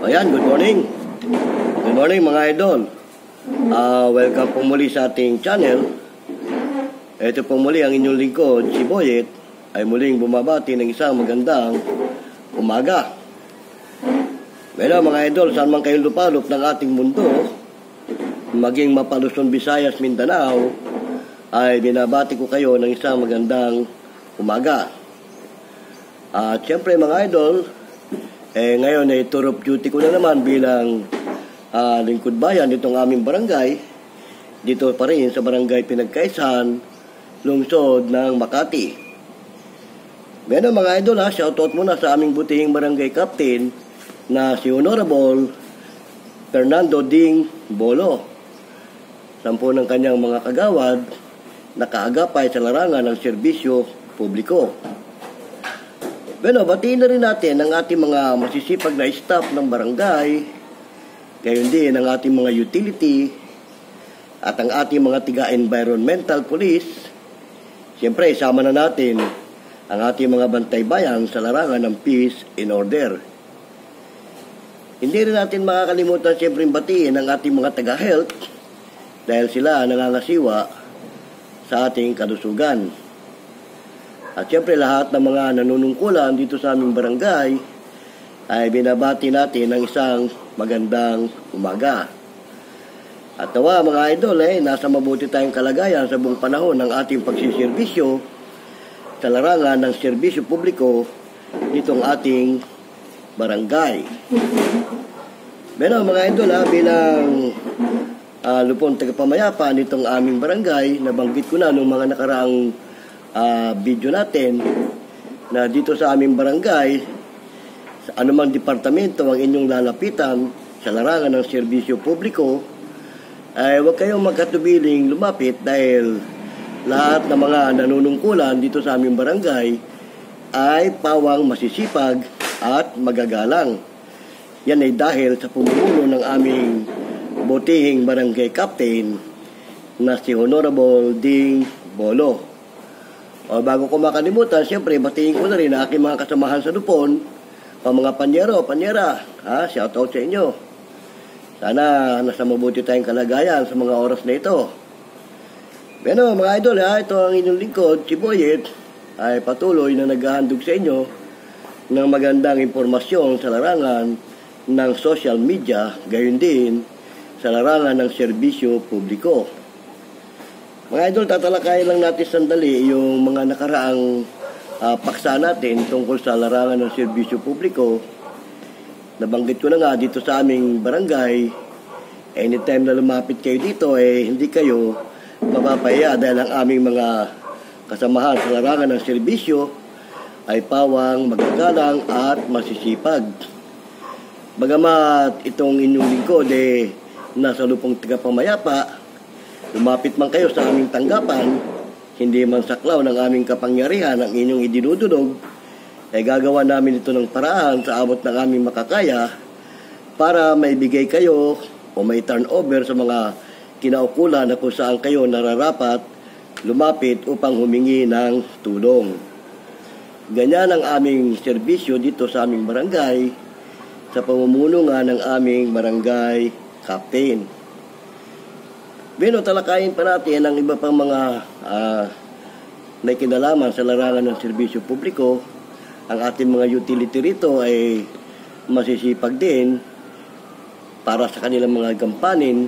Ayan, good morning. Good morning mga idol. Welcome po muli sa ating channel. Ito po muli ang inyong lingkod, si Boyet, ay muling bumabati ng isang magandang umaga. Pero mga idol, saan man kayong lupalop ng ating mundo, maging mapa Luzon, Visayas, Mindanao, ay binabati ko kayo ng isang magandang umaga. At syempre mga idol, ngayon ay tour of duty ko na naman bilang lingkod bayan itong aming barangay. Dito pa rin sa barangay Pinagkaisahan, lungsod ng Makati. Ngayon mga idol, shoutout muna sa aming butihing barangay captain na si Honorable Fernando Ding Bolo. 10 ng kanyang mga kagawad na kaagapay sa larangan ng serbisyo publiko. Bueno, batiin na rin natin ang ating mga masisipag na staff ng barangay, gayon din ang ating mga utility, at ang ating mga tiga-environmental police. Siyempre, isama na natin ang ating mga bantay bayan sa larangan ng peace and order. Hindi rin natin makakalimutan siyempre batiin ang ating mga taga-health dahil sila nangangasiwa sa ating kalusugan. At siyempre lahat ng mga nanunungkulan dito sa aming barangay ay binabati natin ng isang magandang umaga. At nawa mga idol, nasa mabuti tayong kalagayan sa buong panahon ng ating pagsiservisyo sa larangan ng serbisyo publiko nitong ating barangay. Pero mga idol, bilang lupon tagapamayapa nitong aming barangay, nabanggit ko na nung mga nakaraang video natin na dito sa aming barangay, sa anumang departamento ang inyong lalapitan sa larangan ng serbisyo publiko, ay huwag kayong magkatubiling lumapit dahil lahat ng mga nanunungkulan dito sa aming barangay ay pawang masisipag at magagalang. Yan ay dahil sa pumumuno ng aming butihing barangay captain na si Honorable Ding Bolo. Bago ko makalimutan, siyempre, batiin ko na rin ang aking mga kasamahan sa Lupon, mga panyera, shoutout sa inyo. Sana nasa mabuti tayong kalagayan sa mga oras na ito. Pero mga idol, ito ang inyong lingkod, si Boyet, ay patuloy na naghahandog sa inyo ng magandang impormasyon sa larangan ng social media, gayon din sa larangan ng serbisyo publiko. Mga idol, tatalakayin lang natin sandali yung mga nakaraang paksa natin tungkol sa larangan ng serbisyo publiko. Nabanggit ko na nga dito sa aming barangay, anytime na lumapit kayo dito, hindi kayo mapapahiya dahil ang aming mga kasamahan sa larangan ng serbisyo ay pawang magagalang at masisipag. Bagamat itong inyong lingkod nasa lupong tagapamayapa, lumapit man kayo sa aming tanggapan, hindi man saklaw ng aming kapangyarihan ang inyong idinudulog, ay gagawa namin ito ng paraan sa abot ng aming makakaya para maibigay kayo o may turnover sa mga kinaukulan na kung saan kayo nararapat lumapit upang humingi ng tulong. Ganyan ang aming serbisyo dito sa aming barangay sa pamumuno nga ng aming barangay captain. Talakayin pa natin ang iba pang mga may kinalaman sa larangan ng serbisyo publiko. Ang ating mga utility rito ay masisipag din para sa kanilang mga gampanin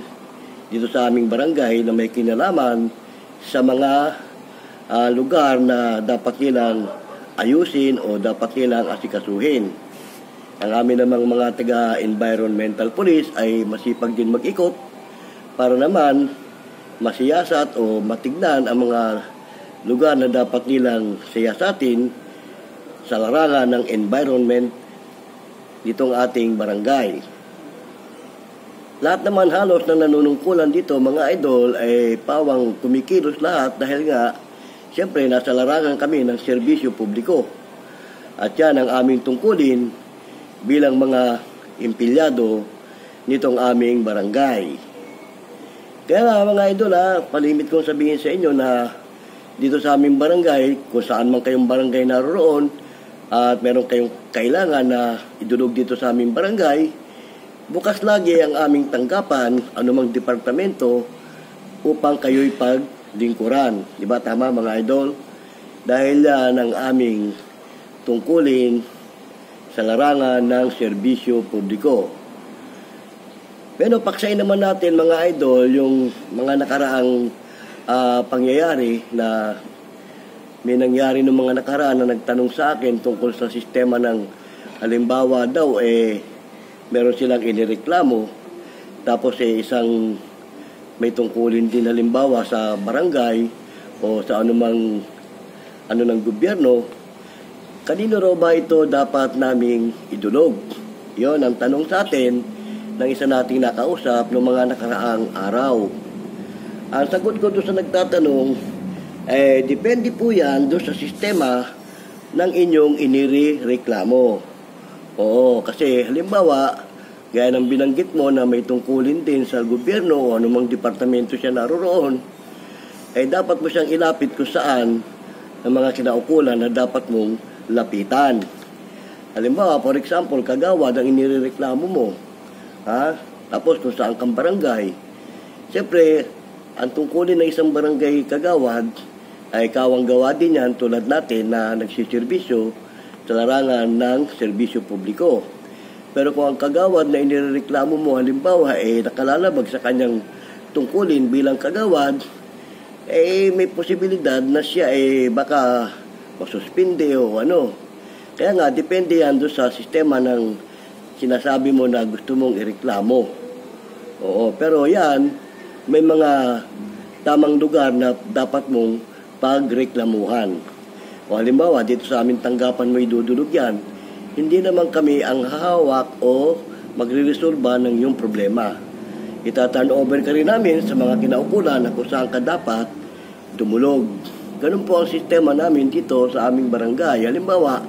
dito sa aming barangay na may kinalaman sa mga lugar na dapat nilang ayusin o dapat nilang asikasuhin. Ang amin namang mga taga-environmental police ay masipag din mag-ikot para naman masiyasat o matignan ang mga lugar na dapat nilang siyasatin sa larangan ng environment ditong ating barangay. Lahat naman halos na nanunungkulan dito mga idol ay pawang kumikilos lahat dahil nga siyempre nasa larangan kami ng serbisyo publiko. At yan ang aming tungkulin bilang mga empleyado nitong aming barangay. Kaya mga idol, palimit kong sabihin sa inyo na dito sa aming barangay, kung saan man kayong barangay naroon, at meron kayong kailangan na idulog dito sa aming barangay, bukas lagi ang aming tanggapan, anumang departamento, upang kayo'y paglingkuran. Diba tama mga idol? Dahil yan ang aming tungkulin sa larangan ng serbisyo publiko. Pero paksain naman natin mga idol yung mga nakaraang pangyayari na may nangyari ng mga nakaraan na nagtanong sa akin tungkol sa sistema ng halimbawa daw meron silang inireklamo tapos isang may tungkulin din halimbawa sa barangay o sa anumang ng gobyerno, kanino raw ba ito dapat naming idulog? Yon ang tanong sa atin ng isa nating nakausap ng mga nakaraang araw. Ang sagot ko doon sa nagtatanong, depende po yan doon sa sistema ng inyong inireklamo. Oo, kasi halimbawa, gaya ng binanggit mo na may tungkulin din sa gobyerno o anumang departamento siya naroon, dapat mo siyang ilapit kung saan ng mga kinaukulan na dapat mong lapitan. Halimbawa, for example, kagawad ang inireklamo mo. Tapos kung saan kang barangay. Siyempre, ang tungkulin ng isang barangay kagawad ay kawang gawa din yan tulad natin na nagsiservisyo sa larangan ng serbisyo publiko. Pero kung ang kagawad na inireklamo mo halimbawa nakalalabag sa kanyang tungkulin bilang kagawad, may posibilidad na siya baka masuspinde o ano. Kaya nga, depende yan doon sa sistema ng sinasabi mo na gusto mong ireklamo. Oo, pero yan, may mga tamang lugar na dapat mong pagreklamuhan. O halimbawa, dito sa aming tanggapan mo idudulog yan, hindi naman kami ang hahawak o magre-resolba ng iyong problema. Ita-turn over ka rin namin sa mga kinaukulan na kung saan ka dapat dumulog. Ganun po ang sistema namin dito sa aming barangay. Halimbawa,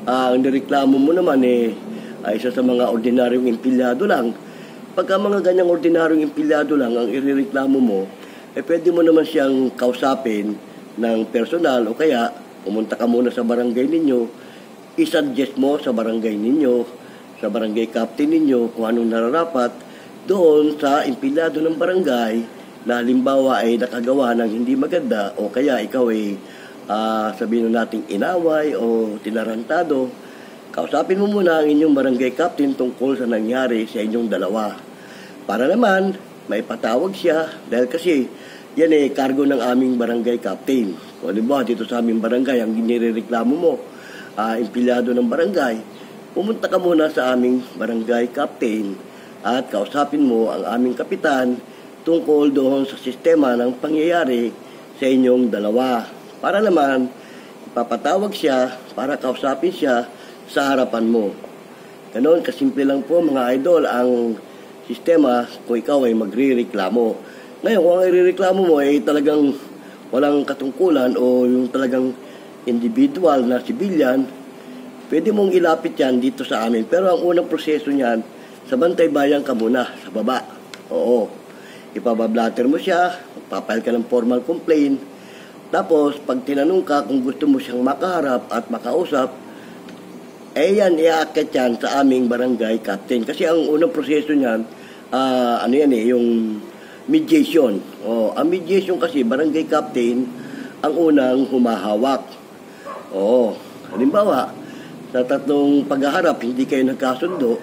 ang nireklamo mo naman ay isa sa mga ordinaryong empleyado lang. Pagka mga ganyang ordinaryong empleyado lang ang irereklamo mo, pwede mo naman siyang kausapin ng personal o kaya pumunta ka muna sa barangay ninyo, i-suggest mo sa barangay ninyo, sa barangay captain ninyo kung anong nararapat doon sa empleyado ng barangay na halimbawa ay nakagawa ng hindi maganda o kaya ikaw sabihin nating inaway o tinarantado. Kausapin mo muna ang inyong barangay captain tungkol sa nangyari sa inyong dalawa. Para naman, may patawag siya dahil kasi yan kargo ng aming barangay captain. O halimbawa dito sa aming barangay, ang nirereklamo mo, empleyado ng barangay, pumunta ka muna sa aming barangay captain at kausapin mo ang aming kapitan tungkol doon sa sistema ng pangyayari sa inyong dalawa. Para naman, ipapatawag siya para kausapin siya sa harapan mo. Ganon, kasimple lang po mga idol ang sistema kung ikaw ay magre-reklamo. Ngayon, kung ang irereklamo mo ay talagang walang katungkulan o yung talagang individual na civilian, pwede mong ilapit yan dito sa amin. Pero ang unang proseso niyan, sa Bantay Bayan ka muna, sa baba. Oo. Ipabablatter mo siya, papile ka ng formal complaint. Tapos, pag tinanong ka kung gusto mo siyang makaharap at makausap, yan, iaakit yan sa aming barangay captain. Kasi ang unang proseso niyan, yung mediation. Ang mediation kasi, barangay captain, ang unang humahawak. Halimbawa, sa tatlong paghaharap, hindi kayo nagkasundo,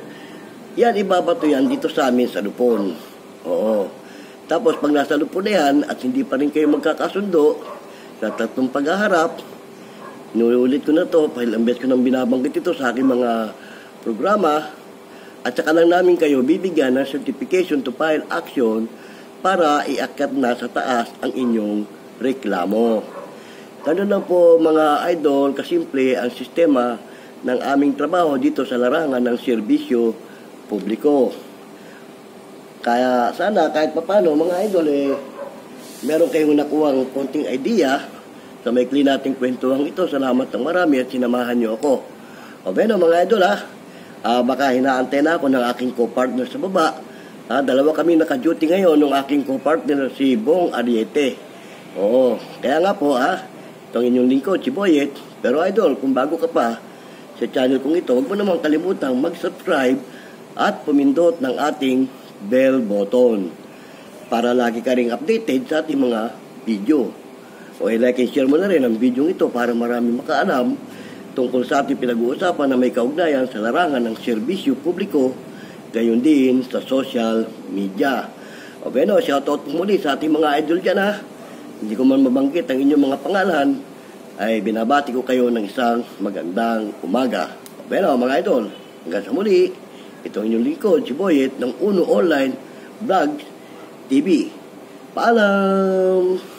yan, ibabato yan dito sa amin sa lupon. Tapos, pag nasa lupon na yan, at hindi pa rin kayo magkakasundo, sa tatlong paghaharap, inuulit ko na to, ilang beses ko nang binabanggit ito sa aking mga programa, at saka lang namin kayo bibigyan ng certification to file action para iakyat na sa taas ang inyong reklamo. Ganun lang po mga idol, kasimple ang sistema ng aming trabaho dito sa larangan ng serbisyo publiko. Kaya sana kahit papano mga idol meron kayong nakuhang konting idea sa maikli nating kwentuhan ito. Salamat ng marami at sinamahan niyo ako. Bueno mga idol baka hinaantay na ako ng aking co-partner sa baba. Dalawa kami naka-duty ngayon ng aking co-partner si Bong Ariete. Kaya nga po itong inyong lingkod si Boyet. Pero idol, kung bago ka pa sa channel kong ito, huwag mo namang kalimutang mag-subscribe at pumindot ng ating bell button para lagi ka ring updated sa ating mga video. O like and share mo na rin ang video ito para marami makaalam tungkol sa ating pinag-uusapan na may kaugnayan sa larangan ng serbisyo publiko, gayon din sa social media. O bueno, shoutout po muli sa ating mga idol dyan ha. Hindi ko man mabanggit ang inyong mga pangalan, ay binabati ko kayo ng isang magandang umaga. O bueno, mga idol, hanggang sa muli, ito ang inyong lingkod, si Boyet ng Uno Online Vlogs TV. Paalam!